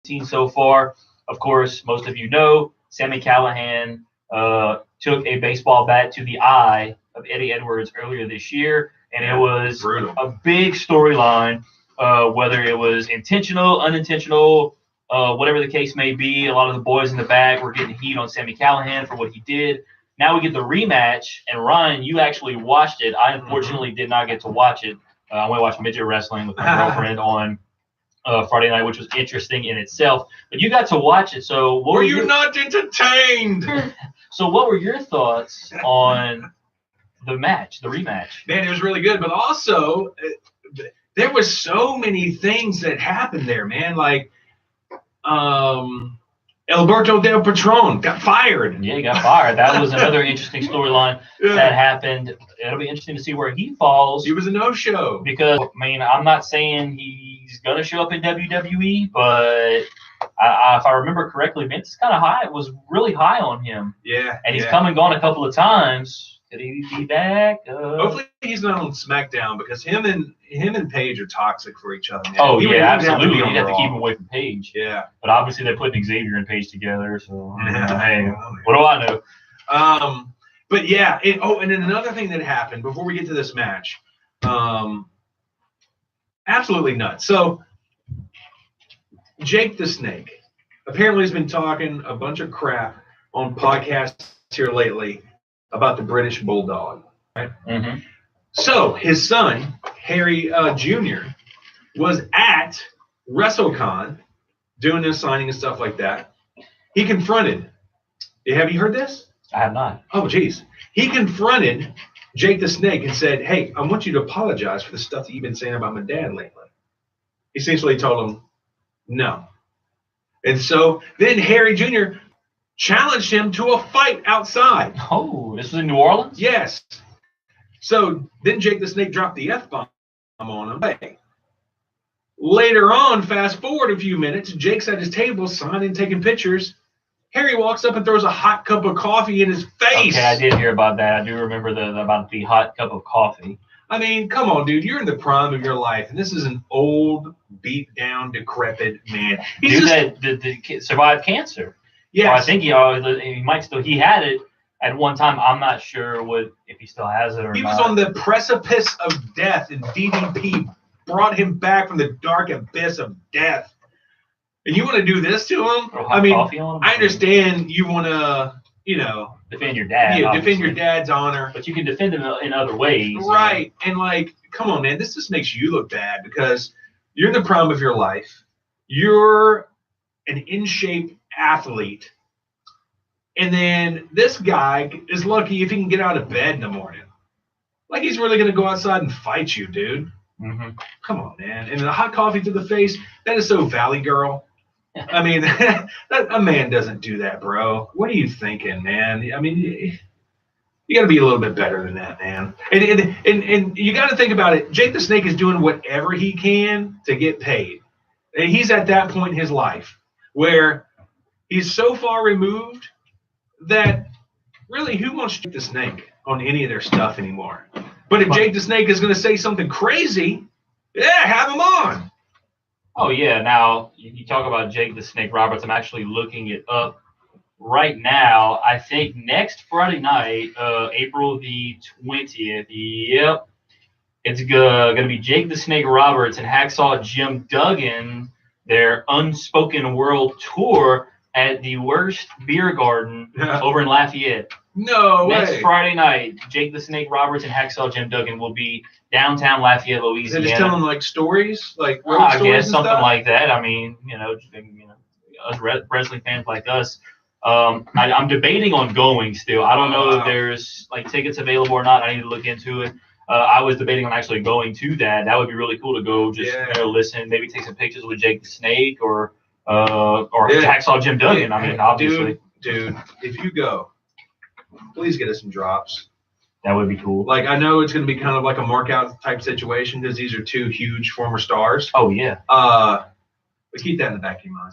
seen so far. Of course, most of you know Sammy Callahan took a baseball bat to the eye of Eddie Edwards earlier this year, and it was brutal. a big storyline, whether it was intentional, unintentional, whatever the case may be. A lot of the boys in the back were getting heat on Sammy Callahan for what he did. Now we get the rematch, and Ryan, you actually watched it. I unfortunately did not get to watch it. I went to watch midget wrestling with my girlfriend on Friday night, which was interesting in itself. But you got to watch it, so what were you not entertained? So what were your thoughts on the match, the rematch? Man, it was really good, but also there was so many things that happened there, man. Like, Alberto Del Patron got fired. Yeah, he got fired. That was another interesting storyline that happened. It'll be interesting to see where he falls. He was a no-show. Because, I mean, I'm not saying he's going to show up in WWE, but if I remember correctly, Vince was really high on him. Yeah. And he's come and gone a couple of times. Could he be back? Hopefully he's not on SmackDown because him and Paige are toxic for each other. Man. Oh, yeah, absolutely. You'd have to keep him away from Paige. Yeah. But obviously they're putting Xavier and Paige together, so yeah. Hey, what do I know? But yeah, and then another thing that happened before we get to this match, absolutely nuts. So Jake the Snake apparently has been talking a bunch of crap on podcasts here lately about the British Bulldog, right? Mm-hmm. So his son, Harry Jr., was at WrestleCon doing this signing and stuff like that. He confronted, have you heard this? I have not. Oh, geez. He confronted Jake the Snake and said, hey, I want you to apologize for the stuff that you've been saying about my dad lately. Essentially told him, no. And so then Harry Jr. challenged him to a fight outside. Oh, this was in New Orleans? Yes. So then Jake the Snake dropped the F-bomb on him. Hey. Later on, fast forward a few minutes, Jake's at his table signing, taking pictures. Harry walks up and throws a hot cup of coffee in his face. Okay, I did hear about that. I do remember about the hot cup of coffee. I mean, come on, dude. You're in the prime of your life, and this is an old, beat-down, decrepit man. Dude that survived cancer. Yes. Well, I think he might still. He had it at one time. I'm not sure if he still has it or not. He was on the precipice of death, and DDP brought him back from the dark abyss of death. And you want to do this to him? I mean, I understand you want to, defend your dad. Yeah, defend your dad's honor. But you can defend him in other ways. Right. And come on, man, this just makes you look bad because you're in the prime of your life. You're an in-shape athlete. And then this guy is lucky if he can get out of bed in the morning. Like he's really going to go outside and fight you, dude. Mm-hmm. Come on, man. And the hot coffee to the face, that is so Valley Girl. I mean, a man doesn't do that, bro. What are you thinking, man? I mean, you got to be a little bit better than that, man. And you got to think about it. Jake the Snake is doing whatever he can to get paid. And he's at that point in his life where he's so far removed that really who wants Jake the Snake on any of their stuff anymore? But if Jake the Snake is going to say something crazy, yeah, have him on. Oh, yeah. Now, you talk about Jake the Snake Roberts. I'm actually looking it up right now. I think next Friday night, April the 20th, yep, it's going to be Jake the Snake Roberts and Hacksaw Jim Duggan, their Unspoken World Tour at the Worst Beer Garden over in Lafayette. No way. Next Friday night, Jake the Snake Roberts and Hacksaw Jim Duggan will be downtown Lafayette, Louisiana. They're just telling stories, I guess something like that. I mean, us wrestling fans like us. I'm debating on going still. I don't know if there's tickets available or not. I need to look into it. I was debating on actually going to that. That would be really cool to go listen, maybe take some pictures with Jake the Snake or Hacksaw Jim Duggan. I mean, obviously. Dude, if you go, please get us some drops. That would be cool. I know it's going to be kind of like a mark-out type situation because these are two huge former stars. Oh, yeah. But keep that in the back of your mind.